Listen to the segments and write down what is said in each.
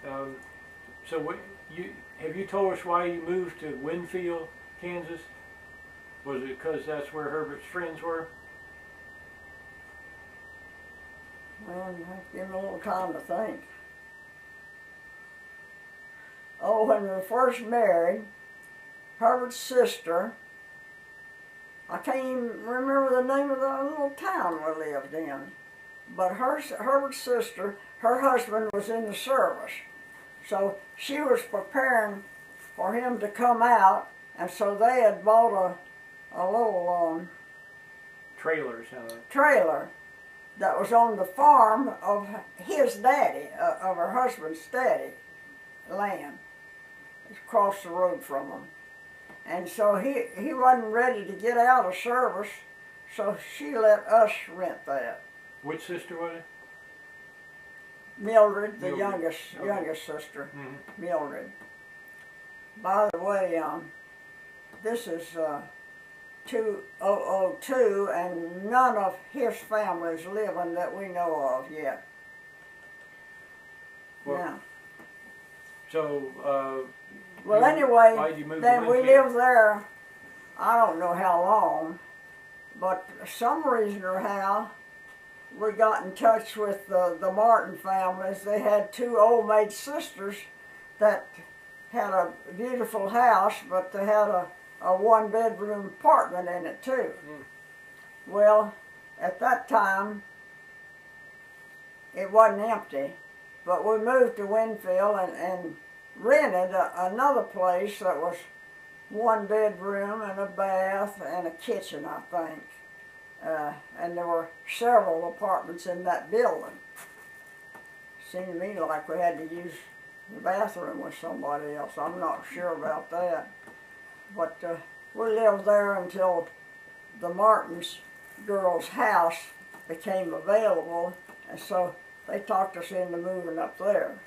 So what have you told us why you moved to Winfield, Kansas? Was it because that's where Herbert's friends were? Well, you have to give me a little time to think. Oh, when we first married, Herbert's sister, I can't even remember the name of the little town we lived in, but Herbert's sister, her husband was in the service. So she was preparing for him to come out, and so they had bought a little Trailer, trailer that was on the farm of his daddy, of her husband's daddy, land. It's across the road from them. And so he wasn't ready to get out of service, so she let us rent that. Which sister was it? Mildred, the Mildred. youngest sister, Mm-hmm. Mildred. By the way, this is 2002, and none of his family's living that we know of yet. Well, Yeah. So, Well, anyway, why'd you move then to we Winfield? lived there, I don't know how long, but for some reason or how, we got in touch with the Martin families. They had two old maid sisters that had a beautiful house, but they had a one-bedroom apartment in it too. Mm. Well, at that time, it wasn't empty, but we moved to Winfield and rented another place that was one bedroom and a bath and a kitchen, I think. And there were several apartments in that building. Seemed to me like we had to use the bathroom with somebody else. I'm not sure about that. But we lived there until the Martins girls' house became available, and so they talked us into moving up there.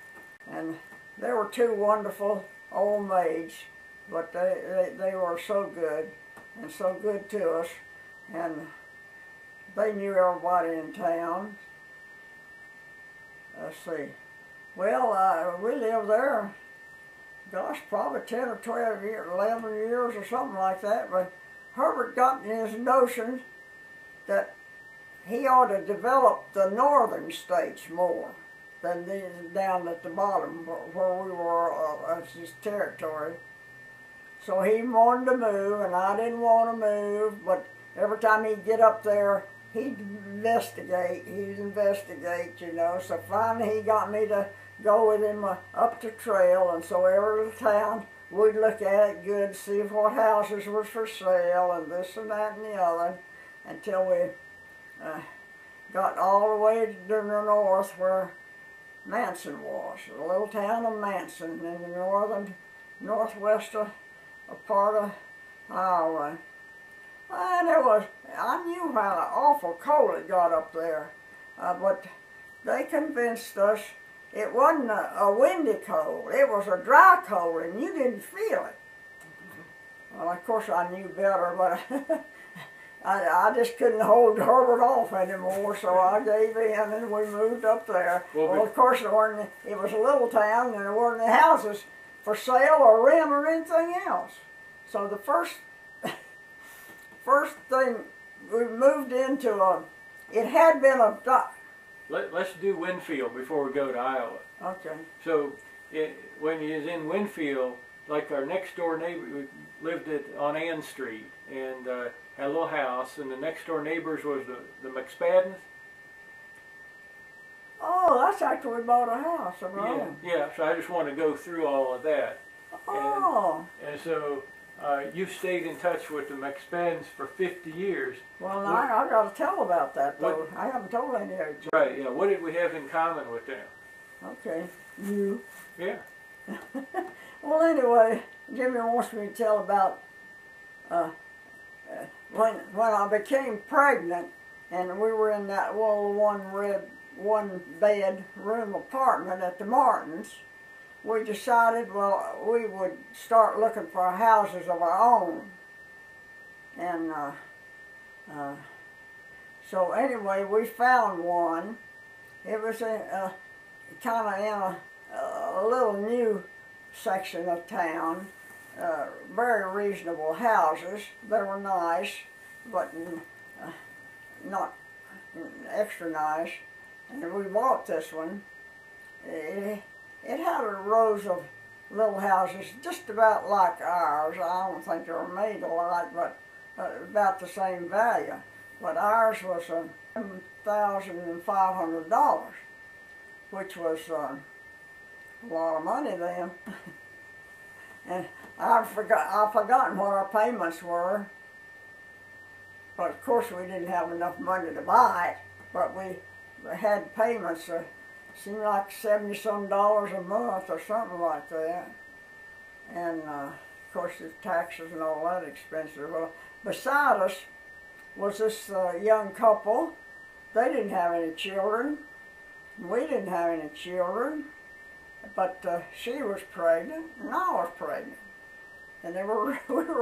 And they were two wonderful old maids, but they were so good and so good to us, and they knew everybody in town. Let's see. Well, we lived there, gosh, probably 10 or 12 years, 11 years or something like that, but Herbert got in his notion that he ought to develop the northern states more than these down at the bottom where we were as his territory. So he wanted to move, and I didn't want to move, but every time he'd get up there, he'd investigate, you know. So finally he got me to go with him up the trail, and so every little town we'd look at it good, see what houses was for sale, and this and that and the other, until we got all the way to the north where Manson was, the little town of Manson in the northwest part of Iowa. And I knew how awful cold it got up there, but they convinced us it wasn't a windy cold, it was a dry cold, and you didn't feel it. Well, of course I knew better, but I just couldn't hold Herbert off anymore, so I gave in and we moved up there. Well, of course, it was a little town, and there weren't any houses for sale or rent or anything else. So the first thing we moved into, it had been a... Let's do Winfield before we go to Iowa. Okay. So when you was in Winfield, like our next door neighbor lived on Ann Street and had a little house, and the next door neighbors was the McSpaddens. Oh, that's after we bought a house of our own. Yeah, so I just want to go through all of that. Oh. And so you've stayed in touch with the McSpaddens for 50 years. Well, I got to tell about that, though. I haven't told any of you. Right, yeah. What did we have in common with them? Okay. You. Yeah. Well, anyway, Jimmie wants me to tell about when I became pregnant, and we were in that little one-bedroom apartment at the Martins. We decided, well, we would start looking for houses of our own. And so anyway, we found one. It was kind of in a a little new section of town, very reasonable houses. They were nice, but not extra nice. And we bought this one. It had a rows of little houses just about like ours. I don't think they were made alike, but about the same value. But ours was $7,500, which was a lot of money then. And I've forgotten what our payments were. But of course we didn't have enough money to buy it. But we had payments, seemed like $70-some a month or something like that. And of course the taxes and all that expensive. Well, beside us was this young couple. They didn't have any children. We didn't have any children. But she was pregnant and I was pregnant. And we were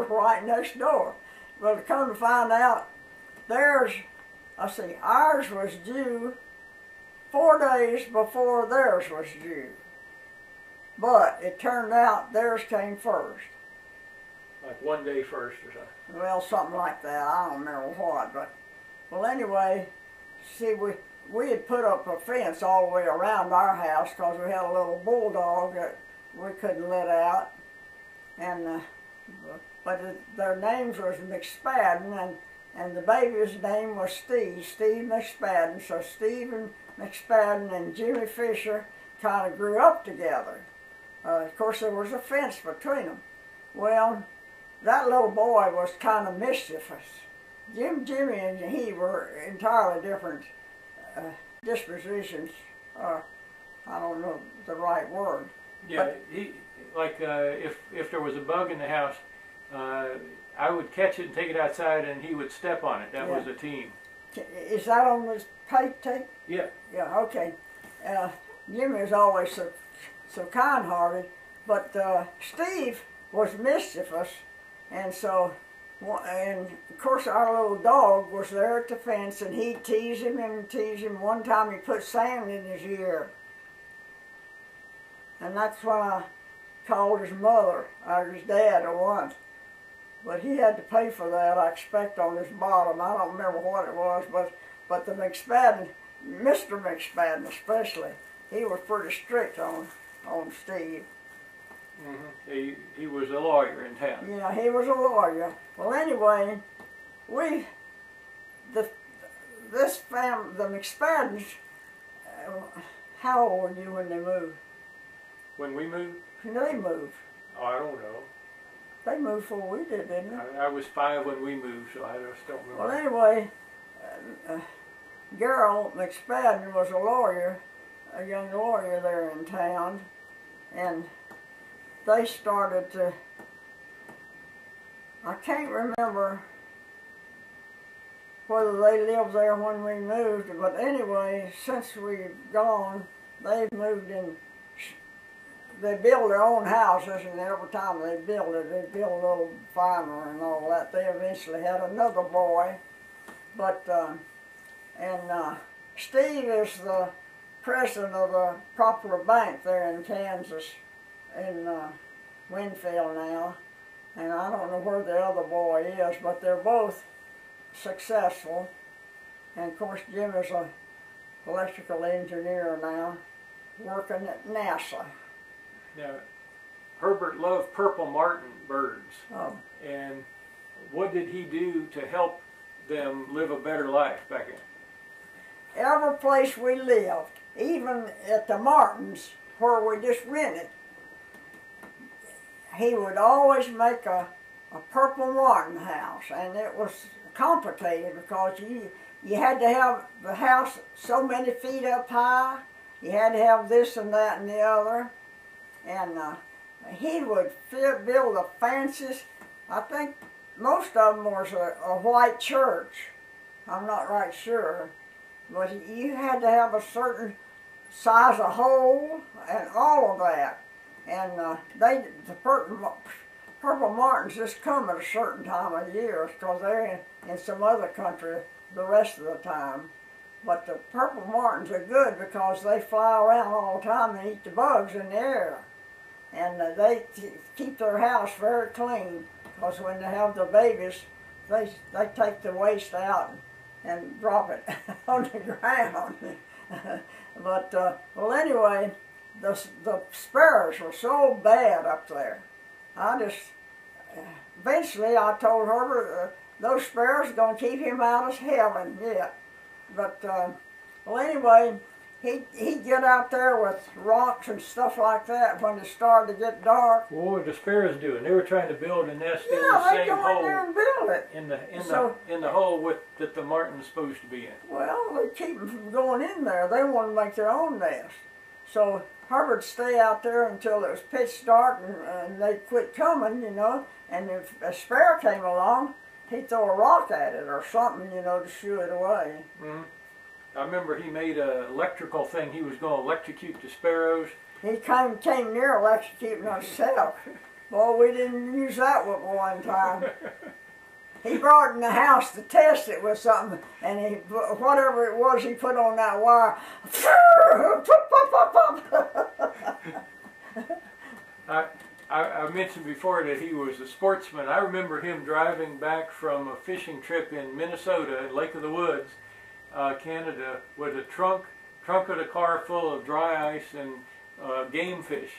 right next door. Well, to come to find out, ours was due 4 days before theirs was due. But it turned out theirs came first. Like 1 day first or something? Well, something like that. I don't remember what. But, well, anyway, see, we had put up a fence all the way around our house because we had a little bulldog that we couldn't let out. And but their names was McSpadden, and the baby's name was Steve McSpadden. So Steve and McSpadden and Jimmie Fisher kind of grew up together. Of course, there was a fence between them. Well, that little boy was kind of mischievous. Jimmie and he were entirely different dispositions. I don't know the right word. Yeah, but he, like if there was a bug in the house, I would catch it and take it outside, and he would step on it. That was a team. Is that on this tape? Yeah. Yeah. Okay. Jimmie was always so kind-hearted, but Steve was mischievous, and so. And of course our little dog was there at the fence, and he'd tease him and tease him. One time he put sand in his ear. And that's when I called his mother, or his dad at once. But he had to pay for that, I expect, on his bottom. I don't remember what it was, but the McSpadden, Mr. McSpadden especially, he was pretty strict on Steve. Mm-hmm. He was a lawyer in town. Yeah, he was a lawyer. Well, anyway, the McSpaddens, how old were you when they moved? When we moved? They moved. Oh, I don't know. They moved before we did, didn't they? I was 5 when we moved, so I just don't remember. Well, anyway, Gerald McSpadden was a lawyer, a young lawyer there in town, and they started to, I can't remember whether they lived there when we moved, but anyway, since we've gone, they've moved in, they build their own houses, and every time they build it, they build a little farmer and all that. They eventually had another boy, but, Steve is the president of the Popular Bank there in Kansas, in Winfield now, and I don't know where the other boy is, but they're both successful. And of course Jimmie's an electrical engineer now, working at NASA. Now, Herbert loved purple martin birds. Oh. And what did he do to help them live a better life back then? Every place we lived, even at the Martins, where we just rented, he would always make a purple martin house, and it was complicated because you had to have the house so many feet up high, you had to have this and that and the other, and he would build the fanciest. I think most of them was a white church. I'm not right sure, but you had to have a certain size of hole and all of that. And the purple martins just come at a certain time of year because they're in some other country the rest of the time. But the purple martins are good because they fly around all the time and eat the bugs in the air. And they keep their house very clean, because when they have the babies, they take the waste out and drop it on the ground. But well, anyway, the sparrows were so bad up there. Eventually I told Herbert those sparrows are going to keep him out of heaven yet. But well, anyway, he'd get out there with rocks and stuff like that when it started to get dark. What were the sparrows doing? They were trying to build a nest in the Yeah, they same go hole. in there and build it. In the hole that the martin's supposed to be in. Well, they keep them from going in there. They want to make their own nest. So Herbert'd stay out there until it was pitch dark, and they'd quit coming, you know. And if a sparrow came along, he'd throw a rock at it or something, you know, to shoo it away. Mm-hmm. I remember he made an electrical thing. He was going to electrocute the sparrows. He came near electrocuting himself. Boy, we didn't use that one time. He brought it in the house to test it with something, and whatever it was he put on that wire, I mentioned before that he was a sportsman. I remember him driving back from a fishing trip in Minnesota, Lake of the Woods, Canada, with a trunk of the car full of dry ice and game fish.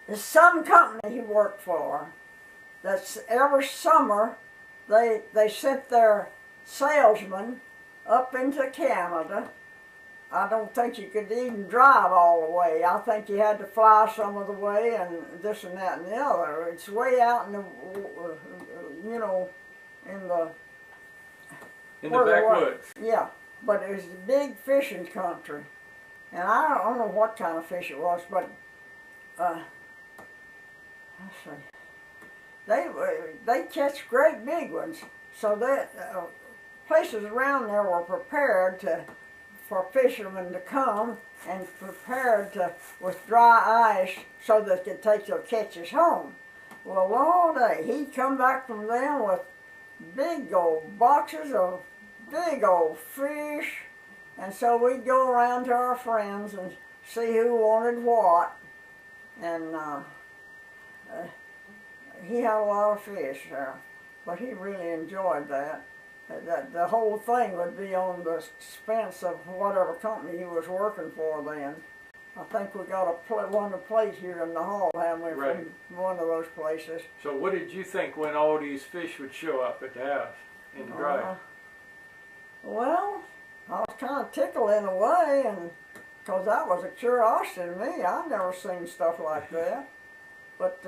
There's some company he worked for that's every summer they sent their salesmen up into Canada. I don't think you could even drive all the way. I think you had to fly some of the way and this and that and the other. It's way out in the, you know, in the backwoods. Yeah, but it was a big fishing country. And I don't know what kind of fish it was, but let's see. They catch great big ones. So that places around there were prepared for fishermen to come and prepared with dry ice so that they could take their catches home. Well, all day he'd come back from them with big old boxes of big old fish, and so we'd go around to our friends and see who wanted what, and he had a lot of fish there, but he really enjoyed that. The whole thing would be on the expense of whatever company he was working for then. I think we got one of the plates here in the hall, haven't we, right, from one of those places. So what did you think when all these fish would show up at the house in the drive? Well, I was kind of tickled in a way, and because that was a curiosity to me. I'd never seen stuff like that. But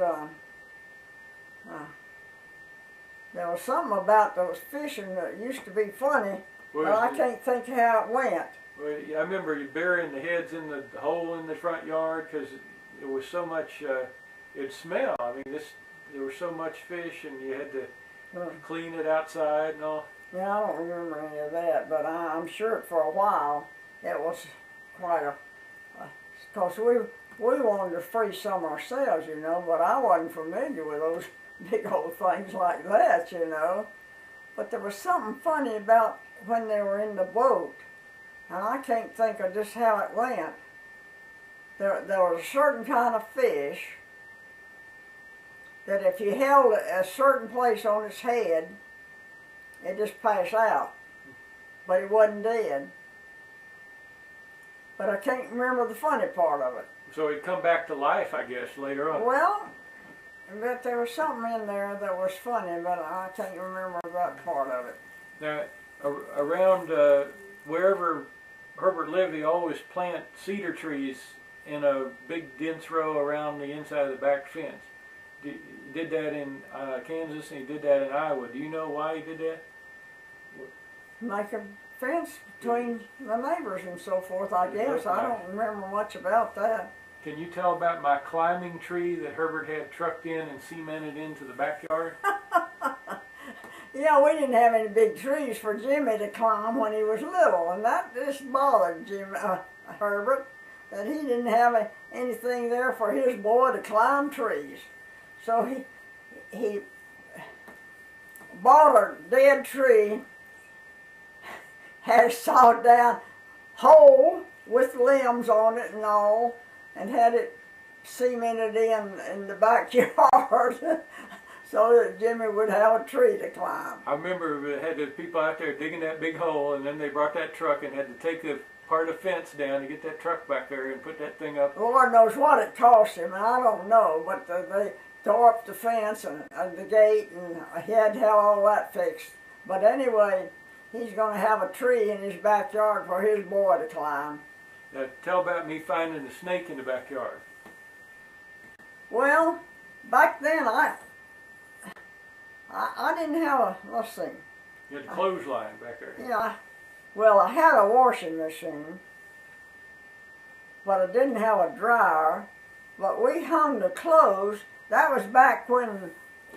there was something about those fishing that used to be funny, but I can't think how it went. Well, I remember you burying the heads in the hole in the front yard because it was so much, it'd smell. I mean, there was so much fish, and you had to clean it outside and all. Yeah, I don't remember any of that, but I'm sure for a while it was quite because we wanted to freeze some ourselves, you know, but I wasn't familiar with those big old things like that, you know. But there was something funny about when they were in the boat, and I can't think of just how it went. There was a certain kind of fish that if you held a certain place on its head, it just passed out, but it wasn't dead. But I can't remember the funny part of it. So he'd come back to life, I guess, later on. Well, but there was something in there that was funny, but I can't remember that part of it. Now, around wherever Herbert lived, he always plant cedar trees in a big dense row around the inside of the back fence. He did that in Kansas, and he did that in Iowa. Do you know why he did that? Make a fence between the neighbors and so forth, I guess. I don't remember much about that. Can you tell about my climbing tree that Herbert had trucked in and cemented into the backyard? Yeah, we didn't have any big trees for Jimmie to climb when he was little, and that just bothered Herbert, that he didn't have anything there for his boy to climb trees. So he bought a dead tree, had it sawed down hole with limbs on it and all, and had it cemented in the backyard so that Jimmie would have a tree to climb. I remember we had the people out there digging that big hole, and then they brought that truck and had to take the part of the fence down to get that truck back there and put that thing up. Lord knows what it cost him, and I don't know, but they tore up the fence and the gate, and he had to have all that fixed. But anyway, he's going to have a tree in his backyard for his boy to climb. Now, tell about me finding a snake in the backyard. Well, back then I didn't have a, let's see. You had the clothesline back there. Yeah, well, I had a washing machine, but I didn't have a dryer. But we hung the clothes. That was back when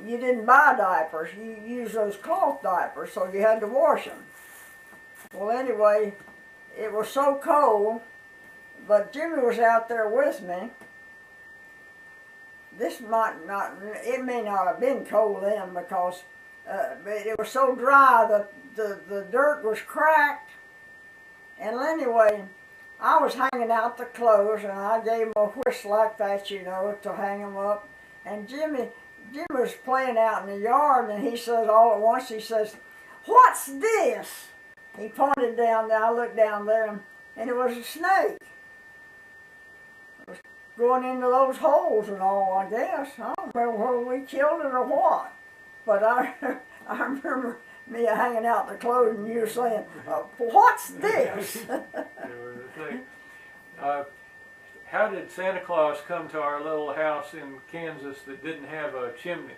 you didn't buy diapers. You used those cloth diapers, so you had to wash them. Well, anyway, it was so cold, but Jimmie was out there with me. This might not, it may not have been cold then because it was so dry that the dirt was cracked. And anyway, I was hanging out the clothes, and I gave him a whistle like that, you know, to hang them up. And Jimmie was playing out in the yard, and he says all at once, he says, "What's this?" He pointed down there. I looked down there, and it was a snake. It was going into those holes and all, I guess. I don't remember whether we killed it or what. But I remember me hanging out the clothes and you saying, "What's this?" How did Santa Claus come to our little house in Kansas that didn't have a chimney?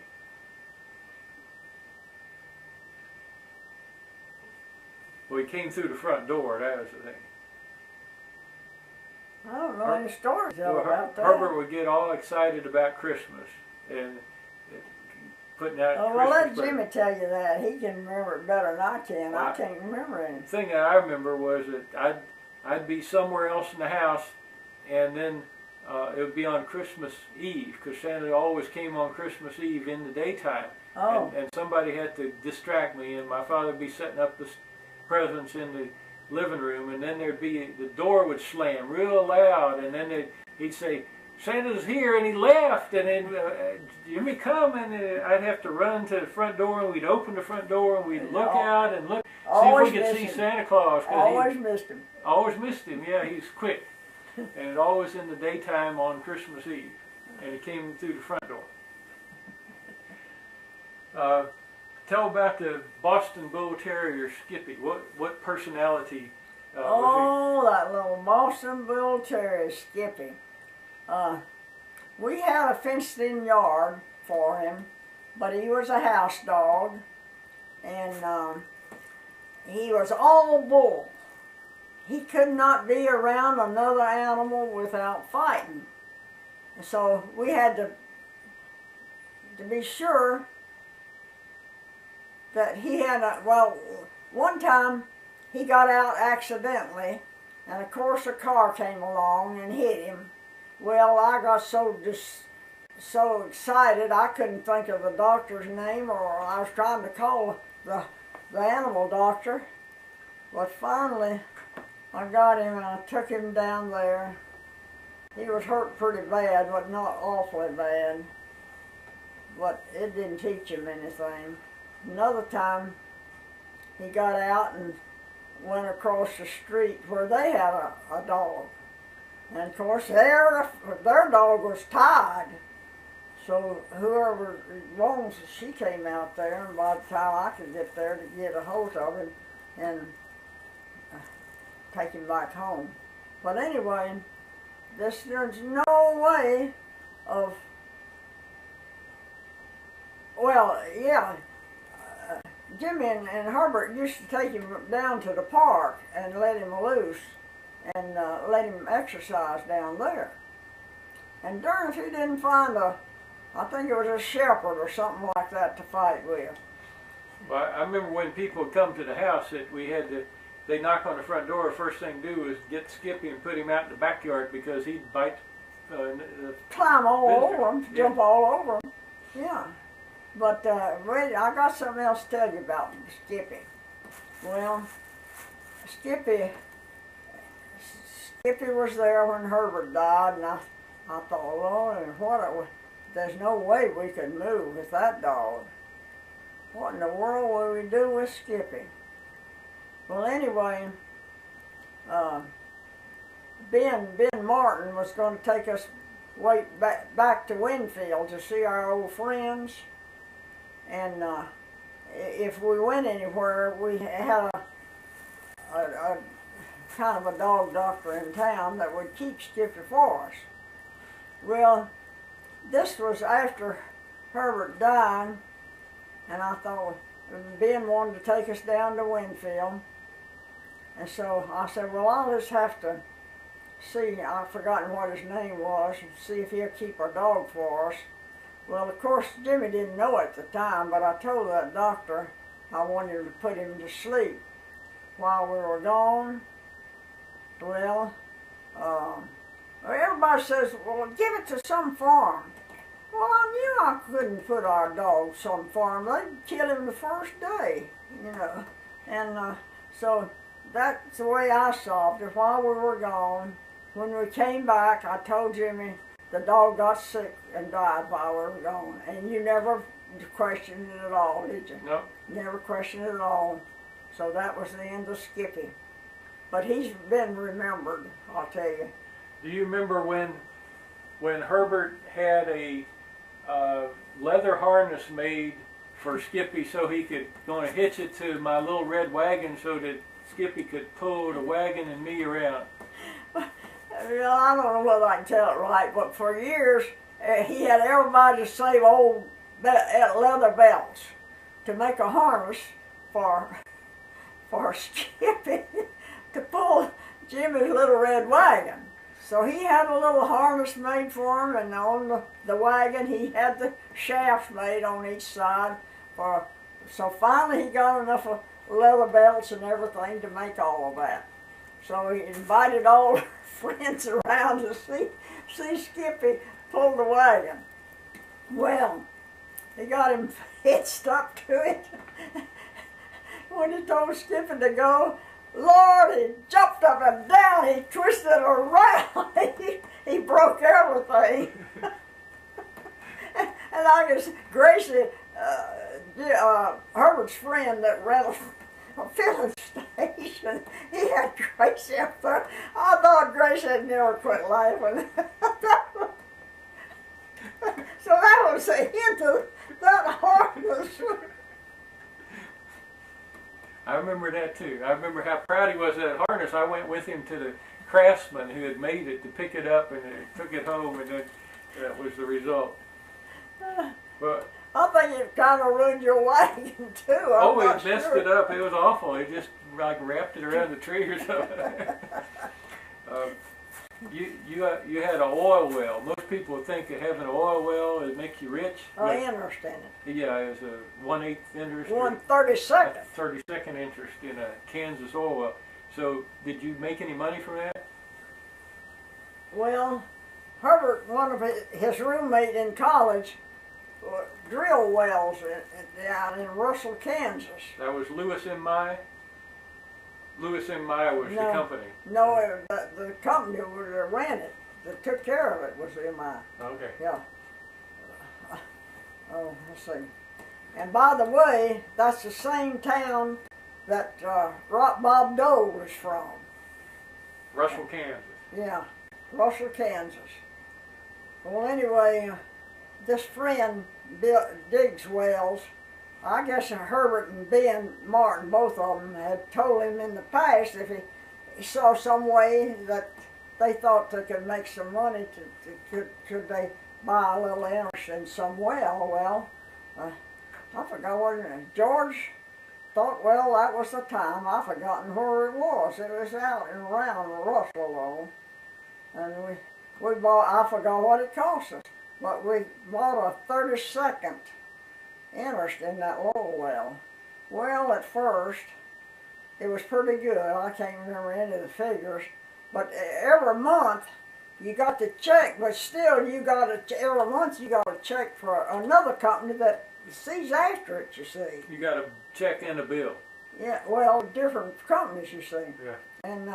Well, he came through the front door, that was the thing. I don't know any stories about that. Herbert would get all excited about Christmas and putting out well, Christmas let Jimmie tell you that. He can remember it better than I can. Well, I can't remember anything. The thing that I remember was that I'd be somewhere else in the house, and then it would be on Christmas Eve, because Santa always came on Christmas Eve in the daytime. Oh. And somebody had to distract me, and my father would be setting up the presents in the living room, and then there'd be, the door would slam real loud, and then he'd say, "Santa's here," and he left, and then Jimmie come, and I'd have to run to the front door, and we'd open the front door, and we'd look out and look, see if we could see Santa Claus. Always missed him. Always missed him, yeah, he's quick. And it always in the daytime on Christmas Eve, and he came through the front door. Tell about the Boston Bull Terrier, Skippy. What personality was that little Boston Bull Terrier, Skippy. We had a fenced-in yard for him, but he was a house dog, and he was all bull. He could not be around another animal without fighting. So we had to be sure that he had well, one time he got out accidentally, and of course a car came along and hit him. Well, I got so excited I couldn't think of the doctor's name, or I was trying to call the animal doctor. But finally I got him and I took him down there. He was hurt pretty bad, but not awfully bad. But it didn't teach him anything. Another time he got out and went across the street where they had a dog. And of course their dog was tied. So whoever loans, she came out there, and by the time I could get there to get a hold of him and take him back home. But anyway, there's no way of, well, yeah, Jimmie and Herbert used to take him down to the park and let him loose and let him exercise down there. And darn if he didn't find I think it was a shepherd or something like that to fight with. Well, I remember when people would come to the house that we had to, they knock on the front door, first thing to do was get Skippy and put him out in the backyard because he'd bite climb all over him, jump all over him. Yeah. But wait, I got something else to tell you about Skippy. Well, Skippy, Skippy was there when Herbert died, and I thought, Lord, there's no way we could move with that dog. What in the world will we do with Skippy? Well, anyway, Ben Martin was going to take us back to Winfield to see our old friends, and if we went anywhere, we had a kind of a dog doctor in town that would keep Skippy for us. Well, this was after Herbert died, and I thought Ben wanted to take us down to Winfield, and so I said, well, I'll just have to see, I've forgotten what his name was, and see if he'll keep our dog for us. Well, of course, Jimmie didn't know at the time, but I told that doctor I wanted to put him to sleep while we were gone. Well, everybody says, well, give it to some farm. Well, I knew I couldn't put our dog some farm. They'd kill him the first day, you know. And so that's the way I solved it while we were gone. When we came back, I told Jimmie the dog got sick and died while we were gone. And you never questioned it at all, did you? No. Never questioned it at all. So that was the end of Skippy. But he's been remembered, I'll tell you. Do you remember when Herbert had a leather harness made for Skippy so he could going to hitch it to my little red wagon so that Skippy could pull the wagon and me around? Well, I don't know whether I can tell it right, but for years he had everybody save old leather belts to make a harness for Skippy to pull Jimmie's little red wagon. So he had a little harness made for him, and on the wagon he had the shafts made on each side. So finally he got enough of leather belts and everything to make all of that. So he invited all our friends around to see Skippy pull the wagon. Well, he got him hitched up to it. When he told Skippy to go, Lord, he jumped up and down, he twisted around, he broke everything. And I guess Gracie, Herbert's friend that ran a filling station, he had Gracie up there. I thought Gracie had never quit laughing. So that was a hint of that harness. I remember that too. I remember how proud he was of that harness. I went with him to the craftsman who had made it to pick it up and took it home, and then that was the result. But I think it kind of ruined your wagon too. it messed it up. It was awful. It just like wrapped it around the tree or something. You had an oil well. Most people think that having an oil well would make you rich. I understand it. Yeah, it was a 1/8 interest. 1/32. 32nd interest in a Kansas oil well. So, did you make any money from that? Well, Herbert, one of his roommate in college, drill wells out in Russell, Kansas. That was Lewis M. Nye? Lewis M. Nye was the company. No, the company that ran it, that took care of it, was M.I. Okay. Yeah. Oh, let's see. And by the way, that's the same town that Bob Dole was from. Russell, Kansas. Yeah, Russell, Kansas. Well, anyway, this friend digs wells. I guess Herbert and Ben Martin, both of them, had told him in the past if he saw some way that they thought they could make some money, could they buy a little interest in some well. Well, I forgot what it was. George thought, well, that was the time. I've forgotten where it was. It was out and around Russell, and we bought, I forgot what it cost us, but we bought a 32nd interest in that oil well. Well, at first, it was pretty good. I can't remember any of the figures, but every month you got to check, but still you got to, every month you got to check for another company that sees after it, you see. You got to check in a bill. Yeah, well, different companies, you see. Yeah. And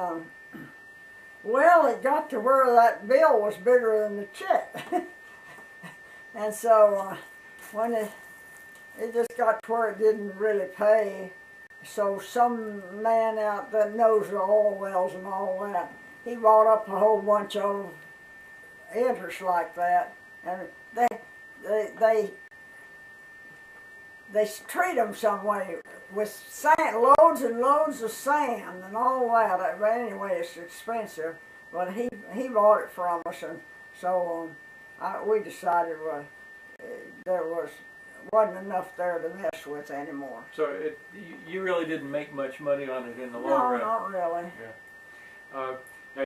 Well, it got to where that bill was bigger than the check. And so when it just got to where it didn't really pay, so some man out that knows the oil wells and all that, he bought up a whole bunch of interest like that, and they treat them some way with sand, loads and loads of sand and all that. But anyway, it's expensive. But he bought it from us, and so we decided there wasn't enough there to mess with anymore. So you really didn't make much money on it in the long run? No, not really. Yeah.